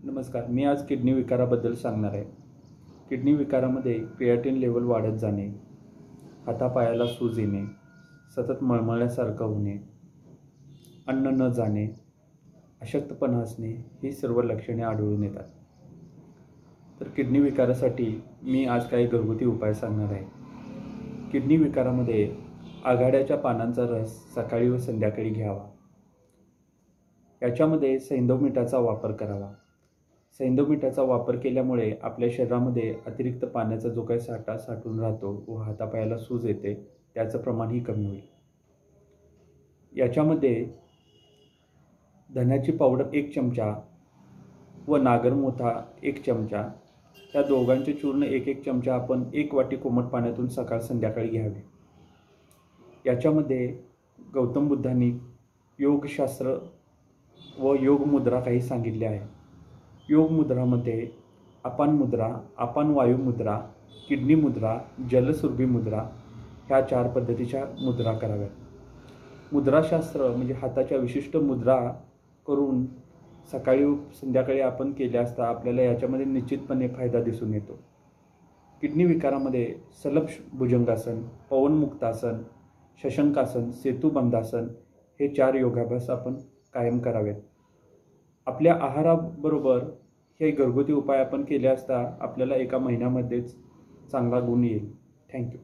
नमस्कार. मी आज किडनी विकाराबद्दल सांगणार आहे. किडनी विकारामध्ये क्रिएटिन लेवल वाढत जाणे, हातापायाला सूज येणे, सतत मळमळल्यासारखं होणे, अन्न न जाणे, अशक्तपणा असणे ही सर्व लक्षणे आढळून येतात. तर किडनी विकारासाठी मी आज काही घरगुती उपाय सांगणार आहे. किडनी विकारामध्ये आघाड्याच्या पानांचा रस सकाळी व संध्याकाळी घ्यावा. याच्यामध्ये सैंधव मीठाचा वापर करावा. सैंधव मीठाचा वापर केल्यामुळे आपल्या शरीरामध्ये अतिरिक्त पाण्याचा जो काही साठा साठून राहतो व हातापायाला सूज येते त्याचं प्रमाणही कमी होईल. याच्यामध्ये धन्याची पावडर 1 चमचा व नागरमोथा 1 चमचा, या दोघांचे चूर्ण 1 चमचा आपण 1 वाटी कोमट पाण्यातून सकाळ संध्याकाळी घ्यावे. याच्यामध्ये गौतम बुद्धांनी योगशास्त्र व योग मुद्रा काही सांगितले आहे. योग मुद्रामध्ये अपान मुद्रा, अपान वायू मुद्रा, किडनी मुद्रा, जलसुरभी मुद्रा ह्या 4 पद्धतीच्या मुद्रा कराव्यात. मुद्राशास्त्र म्हणजे हाताच्या विशिष्ट मुद्रा करून सकाळी व संध्याकाळी आपण केल्या असता आपल्याला याच्यामध्ये निश्चितपणे फायदा दिसून येतो. किडनी विकारामध्ये सलभ भुजंगासन, पवनमुक्तासन, शशंकासन, सेतुबंधासन हे 4 योगाभ्यास आपण कायम करावेत. आपल्या आहाराबरोबर हे घरगुती उपाय आपण केले असता आपल्याला एका महिन्यामध्येच चांगला गुण येईल. थँक्यू.